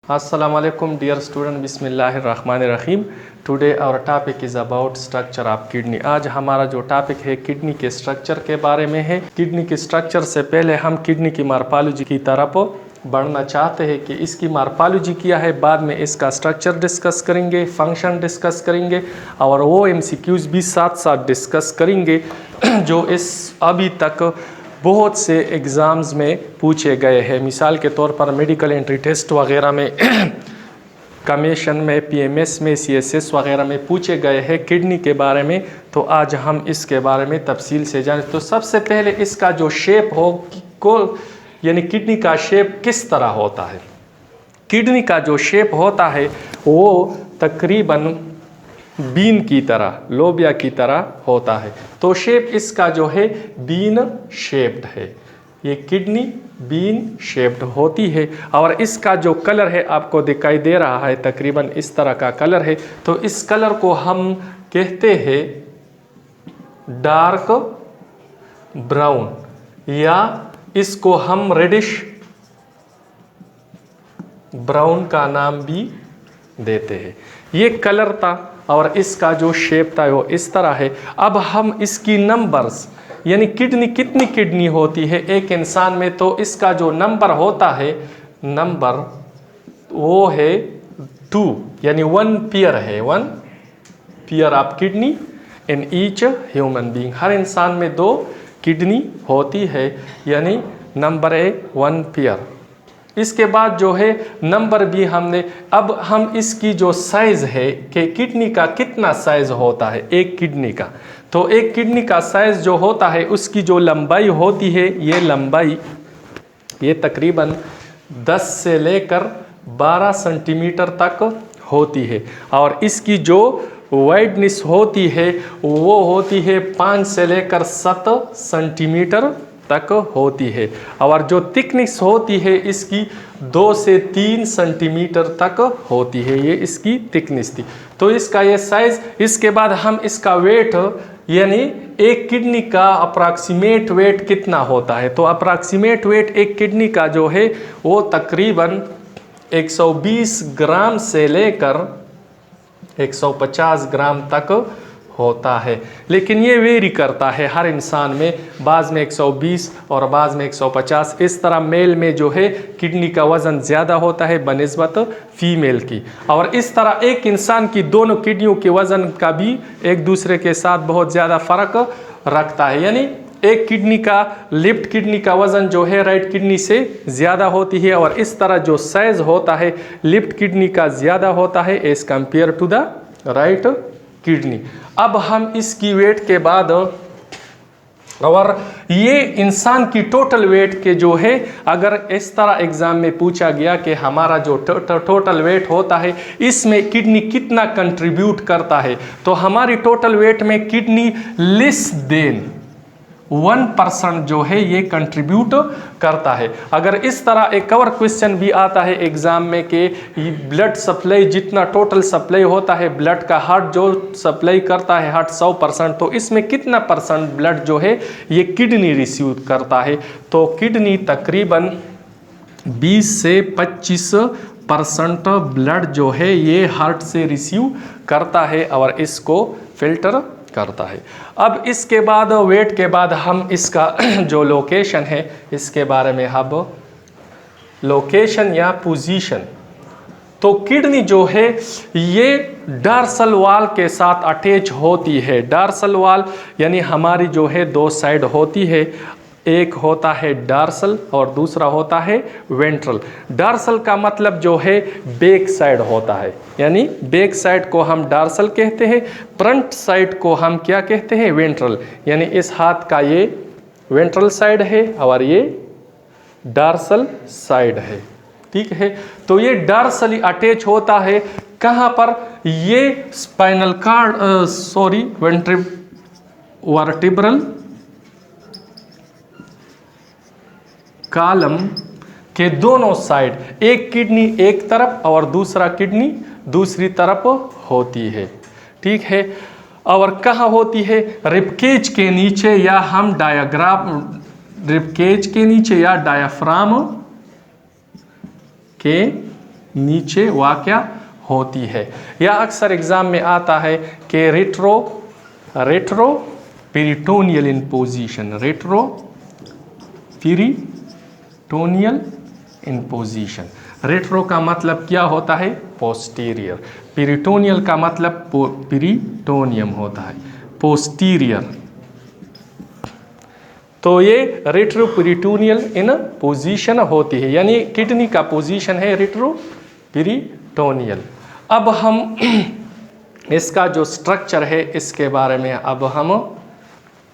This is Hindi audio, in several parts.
Assalamu alaikum dear student, बिस्मिल्लाहिर्रहमानिर्रहीम। Today our topic is about structure of kidney. आज हमारा जो टॉपिक है किडनी के स्ट्रक्चर के बारे में है। किडनी के स्ट्रक्चर से पहले हम किडनी की मार्फोलॉजी की तरफ बढ़ना चाहते हैं कि इसकी मार्फोलॉजी क्या है, बाद में इसका स्ट्रक्चर डिस्कस करेंगे, फंक्शन डिस्कस करेंगे और वो MCQs भी साथ साथ डिस्कस करेंगे जो इस अभी तक बहुत से एग्ज़ाम्स में पूछे गए हैं। मिसाल के तौर पर मेडिकल एंट्री टेस्ट वगैरह में कमीशन में, PMS में, CSS वगैरह में पूछे गए हैं किडनी के बारे में। तो आज हम इसके बारे में तफसील से जानें। तो सबसे पहले इसका जो शेप यानी किडनी का शेप किस तरह होता है। किडनी का जो शेप होता है वो तकरीबन बीन की तरह, लोबिया की तरह होता है। तो शेप इसका जो है बीन शेप्ड है। ये किडनी बीन शेप्ड होती है और इसका जो कलर है आपको दिखाई दे रहा है, तकरीबन इस तरह का कलर है। तो इस कलर को हम कहते हैं डार्क ब्राउन या इसको हम रेडिश ब्राउन का नाम भी देते हैं। ये कलर था और इसका जो शेप था वो इस तरह है। अब हम इसकी नंबर्स यानी किडनी कितनी किडनी होती है एक इंसान में, तो इसका जो नंबर होता है, नंबर वो है 2 यानी 1 पेयर है, 1 pair of kidney in each human being. हर इंसान में 2 किडनी होती है यानी नंबर है 1 पेयर। इसके बाद जो है नंबर भी हमने, अब हम इसकी जो साइज़ है कि किडनी का कितना साइज़ होता है एक किडनी का, तो एक किडनी का साइज़ जो होता है उसकी जो लंबाई होती है, ये लंबाई ये तकरीबन 10 से लेकर 12 सेंटीमीटर तक होती है और इसकी जो वाइडनेस होती है वो होती है 5 से लेकर 7 सेंटीमीटर तक होती है और जो थिकनेस होती है इसकी 2 से 3 सेंटीमीटर तक होती है। ये इसकी थिकनेस थी। तो इसका ये साइज़। इसके बाद हम इसका वेट यानी एक किडनी का अप्रॉक्सीमेट वेट कितना होता है, तो अप्रॉक्सीमेट वेट एक किडनी का जो है वो तकरीबन 120 ग्राम से लेकर 150 ग्राम तक होता है। लेकिन ये वेरी करता है हर इंसान में, बाज़ में 120 और बाज़ में 150। इस तरह मेल में जो है किडनी का वज़न ज़्यादा होता है बनिस्बत फीमेल की। और इस तरह एक इंसान की दोनों किडनियों के वज़न का भी एक दूसरे के साथ बहुत ज़्यादा फ़र्क रखता है। यानी एक किडनी का, लेफ्ट किडनी का वज़न जो है राइट किडनी से ज़्यादा होती है और इस तरह जो साइज़ होता है लेफ्ट किडनी का ज़्यादा होता है as compare to the right kidney. अब हम इसकी वेट के बाद और ये इंसान की टोटल वेट के जो है, अगर इस तरह एग्जाम में पूछा गया कि हमारा जो टोटल वेट होता है इसमें किडनी कितना कंट्रीब्यूट करता है, तो हमारी टोटल वेट में किडनी लेस देन 1% जो है ये कंट्रीब्यूट करता है। अगर इस तरह एक और क्वेश्चन भी आता है एग्जाम में कि ब्लड सप्लाई, जितना टोटल सप्लाई होता है ब्लड का, हार्ट जो सप्लाई करता है हार्ट 100%, तो इसमें कितना परसेंट ब्लड जो है ये किडनी रिसीव करता है, तो किडनी तकरीबन 20 से 25% ब्लड जो है ये हार्ट से रिसीव करता है और इसको फिल्टर करता है। अब इसके बाद वेट के बाद हम इसका जो लोकेशन है इसके बारे में, अब लोकेशन या पोजीशन, तो किडनी जो है ये डार्सल वॉल के साथ अटैच होती है। डार्सल वॉल यानी हमारी जो है 2 साइड होती है, एक होता है डार्सल और दूसरा होता है वेंट्रल। डार्सल का मतलब जो है बैक साइड होता है, यानी बैक साइड को हम डार्सल कहते हैं, फ्रंट साइड को हम क्या कहते हैं, वेंट्रल। यानी इस हाथ का ये वेंट्रल साइड है और ये डार्सल साइड है, ठीक है। तो ये डार्सली अटैच होता है कहाँ पर, ये स्पाइनल कार्ड वर्टिब्रल कॉलम के दोनों साइड, एक किडनी एक तरफ और दूसरा किडनी दूसरी तरफ होती है, ठीक है। और कहाँ होती है, रिबकेज के नीचे या हम रिबकेज के नीचे या डायाफ्राम के नीचे वाक़या होती है। या अक्सर एग्ज़ाम में आता है कि रेट्रो पेरिटोनियल इन पोजीशन, रेट्रो पेरिटोनियल इन पोजीशन। रेट्रो का मतलब क्या होता है? पोस्टीरियर। पेरिटोनियल का मतलब पेरिटोनियम होता है, पोस्टीरियर। तो ये रेट्रो पेरिटोनियल इन पोजीशन होती है, यानी किडनी का पोजीशन है रेट्रो पेरिटोनियल। अब हम इसका जो स्ट्रक्चर है इसके बारे में अब हम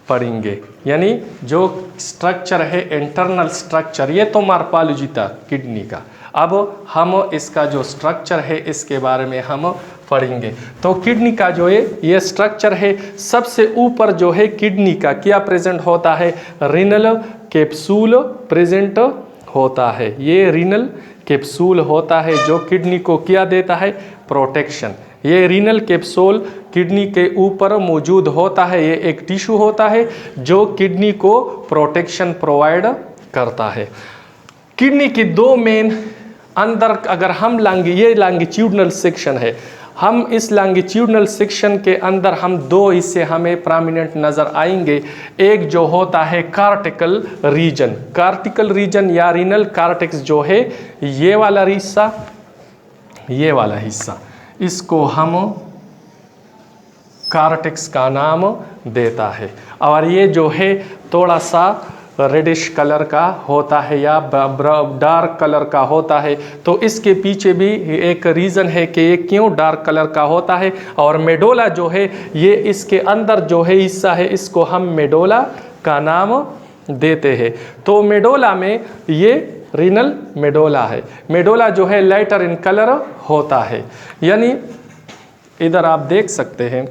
पढ़ेंगे, यानी जो स्ट्रक्चर है इंटरनल स्ट्रक्चर, ये तो मॉर्फोलॉजी था किडनी का। अब हम इसका जो स्ट्रक्चर है इसके बारे में हम पढ़ेंगे। तो किडनी का जो ये स्ट्रक्चर है, सबसे ऊपर जो है किडनी का क्या प्रेजेंट होता है? रीनल कैप्सूल प्रेजेंट होता है। ये रीनल कैप्सूल होता है जो किडनी को क्या देता है? प्रोटेक्शन। ये रीनल कैप्सूल किडनी के ऊपर मौजूद होता है। ये एक टिश्यू होता है जो किडनी को प्रोटेक्शन प्रोवाइड करता है। किडनी की दो मेन अंदर अगर हम ये लॉन्गिट्यूडनल सेक्शन है, हम इस लॉन्गिट्यूडनल सेक्शन के अंदर हम दो हिस्से हमें प्रोमिनेंट नज़र आएंगे। एक जो होता है कार्टिकल रीजन, कार्टिकल रीजन या रीनल कार्टेक्स जो है ये वाला हिस्सा, ये वाला हिस्सा, इसको हम कार्टेक्स का नाम देता है। और ये जो है थोड़ा सा रेडिश कलर का होता है या डार्क कलर का होता है। तो इसके पीछे भी एक रीज़न है कि ये क्यों डार्क कलर का होता है। और मेडोला जो है ये इसके अंदर जो है हिस्सा है, इसको हम मेडोला का नाम देते हैं। तो मेडोला में ये रीनल मेडोला है। मेडोला जो है लाइटर इन कलर होता है, यानी इधर आप देख सकते हैं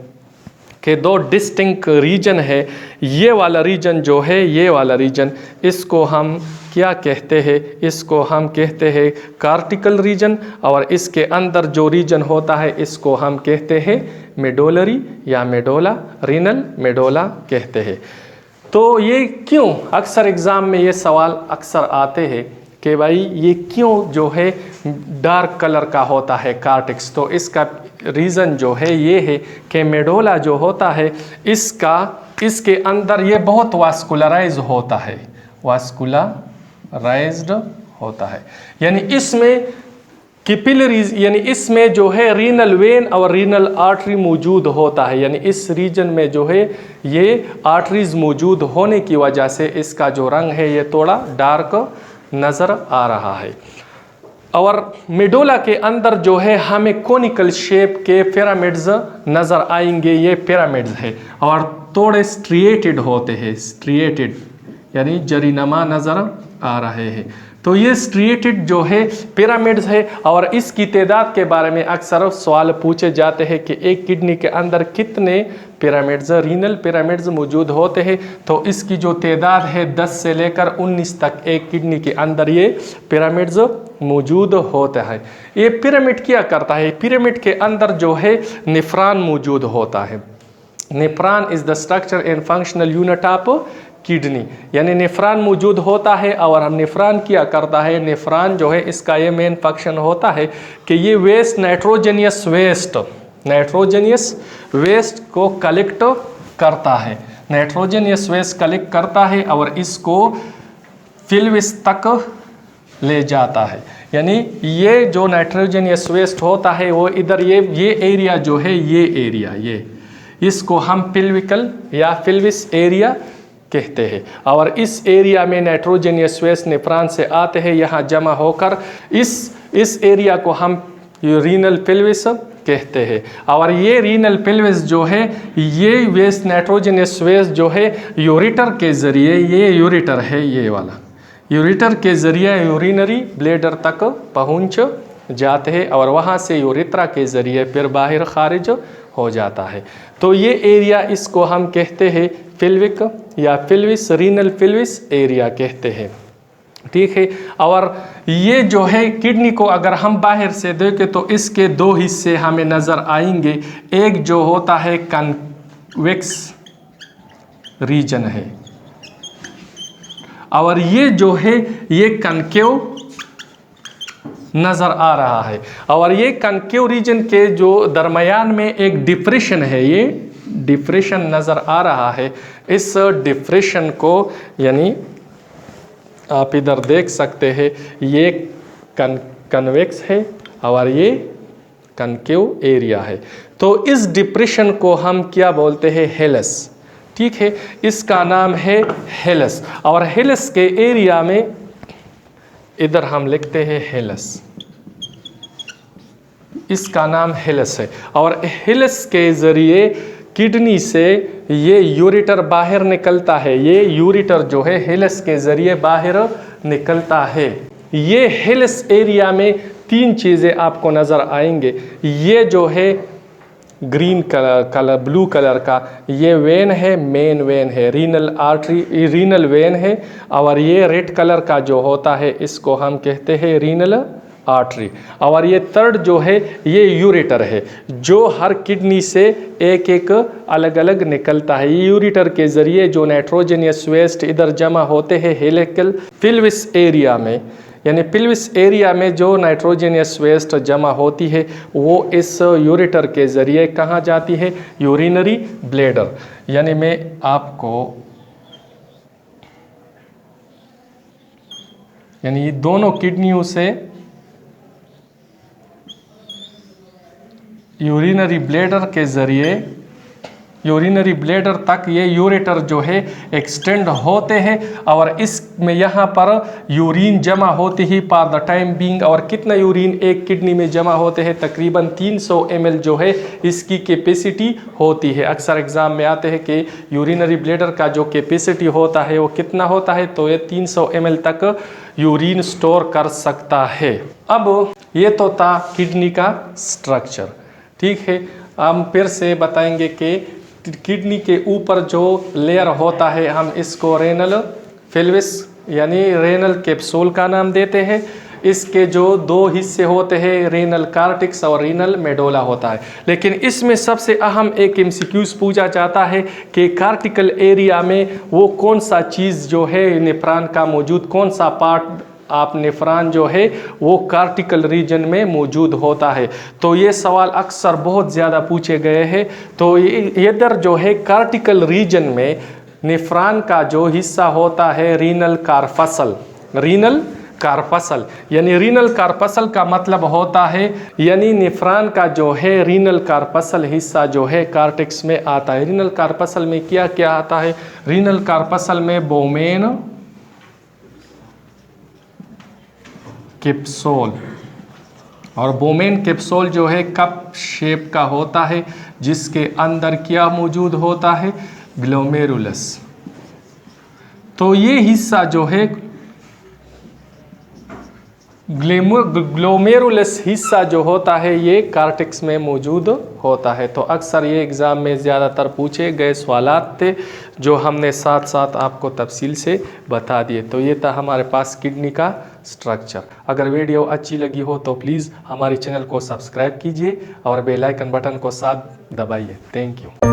कि दो डिस्टिंक्ट रीजन है। ये वाला रीजन जो है, ये वाला रीजन, इसको हम क्या कहते हैं? इसको हम कहते हैं कार्टिकल रीजन। और इसके अंदर जो रीजन होता है इसको हम कहते हैं मेडोलरी या मेडोला, रीनल मेडोला कहते हैं। तो ये क्यों अक्सर एग्ज़ाम में ये सवाल अक्सर आते हैं कि भाई ये क्यों जो है डार्क कलर का होता है कार्टेक्स? तो इसका रीज़न जो है ये है कि मेडोला जो होता है इसके अंदर ये बहुत वास्कुलराइज होता है, वास्कुलराइज्ड होता है। यानी इसमें कैपिलरीज, यानी इसमें जो है रीनल वेन और रीनल आर्टरी मौजूद होता है। यानी इस रीजन में जो है ये आर्टरीज मौजूद होने की वजह से इसका जो रंग है ये थोड़ा डार्क नज़र आ रहा है। और मेडोला के अंदर जो है हमें कोनिकल शेप के पिरामिड्स नज़र आएंगे। ये पिरामिड्स है और थोड़े स्ट्रिएटेड होते हैं, स्ट्रिएटेड यानी जरीनमा नज़र आ रहे हैं। तो ये स्ट्रिएटेड जो है पिरामिड्स है। और इसकी तादाद के बारे में अक्सर सवाल पूछे जाते हैं कि एक किडनी के अंदर कितने पिरामिड्स, रीनल पिरामिड्स मौजूद होते हैं। तो इसकी जो तादाद है 10 से लेकर 19 तक एक किडनी के अंदर ये पिरामिड्स मौजूद होता है। ये पिरामिड क्या करता है? पिरामिड के अंदर जो है नेफ्रॉन मौजूद होता है। Nephron is the structure and functional unit of kidney, यानी नेफ्रॉन मौजूद होता है। और हम नेफ्रॉन क्या करता है? नेफ्रॉन जो है इसका ये मेन फंक्शन होता है कि ये वेस्ट, नाइट्रोजनियस वेस्ट को कलेक्ट करता है, नाइट्रोजनियस वेस्ट कलेक्ट करता है और इसको फिल्विस तक ले जाता है। यानी ये जो नाइट्रोजनियस वेस्ट होता है वो इधर ये एरिया जो है, ये एरिया, ये इसको हम पिल्विकल या फिल्विस एरिया कहते हैं। और इस एरिया में नाइट्रोजनियस वेस्ट नेफ्रॉन से आते हैं, यहाँ जमा होकर इस एरिया को हम रीनल पेल्विस कहते हैं। और ये रीनल पेल्विस जो है ये वेस्ट, नाइट्रोजनियस वेस्ट जो है यूरेटर के ज़रिए, ये यूरेटर है ये वाला, यूरेटर के ज़रिए यूरिनरी ब्लैडर तक पहुँच जाते हैं और वहाँ से यूरेथ्रा के ज़रिए फिर बाहर खारिज हो जाता है। तो ये एरिया इसको हम कहते हैं पेल्विक या पेल्विस, रीनल पेल्विस एरिया कहते हैं, ठीक है। और ये जो है किडनी को अगर हम बाहर से देखें तो इसके दो हिस्से हमें नज़र आएंगे। एक जो होता है कन्वेक्स रीजन है और ये जो है ये कनकेव नज़र आ रहा है। और ये कनकेव रीजन के जो दरमियान में एक डिप्रेशन है, ये डिप्रेशन नज़र आ रहा है। इस डिप्रेशन को यानी आप इधर देख सकते हैं, ये कन्वेक्स है और ये कनकेव एरिया है। तो इस डिप्रेशन को हम क्या बोलते हैं? हेलस। ठीक है, इसका नाम है हेलस। और हेलस के एरिया में इधर हम लिखते हैं हेलस, इसका नाम हेलस है। और हेलस के ज़रिए किडनी से ये यूरेटर बाहर निकलता है। ये यूरेटर जो है हेलस के ज़रिए बाहर निकलता है। ये हेलस एरिया में 3 चीज़ें आपको नज़र आएंगे। ये जो है ग्रीन कलर ब्लू कलर का, ये वेन है, मेन वेन है, रीनल आर्टरी, रीनल वेन है। और ये रेड कलर का जो होता है इसको हम कहते हैं रीनल आर्टरी। और ये थर्ड जो है ये यूरेटर है, जो हर किडनी से एक एक अलग अलग निकलता है। ये यूरेटर के ज़रिए जो नाइट्रोजनियस वेस्ट इधर जमा होते हैं हेलिकल पिल्विस एरिया में, यानी पिल्विस एरिया में जो नाइट्रोजनियस वेस्ट जमा होती है वो इस यूरेटर के ज़रिए कहाँ जाती है? Urinary bladder. यानी मैं आपको यानी दोनों किडनियों से यूरिनरी ब्लैडर के ज़रिए यूरिनरी ब्लैडर तक ये यूरेटर जो है एक्सटेंड होते हैं। और इसमें यहाँ पर यूरिन जमा होती ही पार द टाइम बीइंग। और कितना यूरिन एक किडनी में जमा होते हैं? तकरीबन 300 ml जो है इसकी कैपेसिटी होती है। अक्सर एग्ज़ाम में आते हैं कि यूरिनरी ब्लैडर का जो कैपेसिटी होता है वो कितना होता है, तो ये 300 ml तक यूरिन स्टोर कर सकता है। अब ये तो था किडनी का स्ट्रक्चर। ठीक है, हम फिर से बताएंगे कि किडनी के ऊपर जो लेयर होता है हम इसको रेनल फिल्विस यानी रेनल कैप्सूल का नाम देते हैं। इसके जो 2 हिस्से होते हैं, रेनल कार्टिक्स और रीनल मेडोला होता है। लेकिन इसमें सबसे अहम एक MCQs पूछा जाता है कि कार्टिकल एरिया में वो कौन सा चीज़ जो है नेफ्रॉन का मौजूद, कौन सा पार्ट आप नेफ्रॉन जो है वो कार्टिकल रीजन में मौजूद होता है। तो ये सवाल अक्सर बहुत ज़्यादा पूछे गए हैं। तो इधर जो है कार्टिकल रीजन में नेफ्रॉन का जो हिस्सा होता है रीनल कार्पसल, रीनल कार्पसल यानी रीनल कार्पसल का मतलब होता है यानी नेफ्रॉन का जो है रीनल कार्पसल हिस्सा जो है कार्टेक्स में आता है। रीनल कार्पसल में क्या क्या आता है? रीनल कार्पसल में बोमेन कैप्सूल, और बोमेन कैप्सूल जो है कप शेप का होता है जिसके अंदर क्या मौजूद होता है? ग्लोमेरुलस। तो ये हिस्सा जो है ग्लोमेरुलस हिस्सा जो होता है ये कार्टेक्स में मौजूद होता है। तो अक्सर ये एग्ज़ाम में ज़्यादातर पूछे गए सवालात थे जो हमने साथ साथ आपको तफसील से बता दिए। तो ये था हमारे पास किडनी का स्ट्रक्चर। अगर वीडियो अच्छी लगी हो तो प्लीज़ हमारे चैनल को सब्सक्राइब कीजिए और बेल आइकन बटन को साथ दबाइए। Thank you.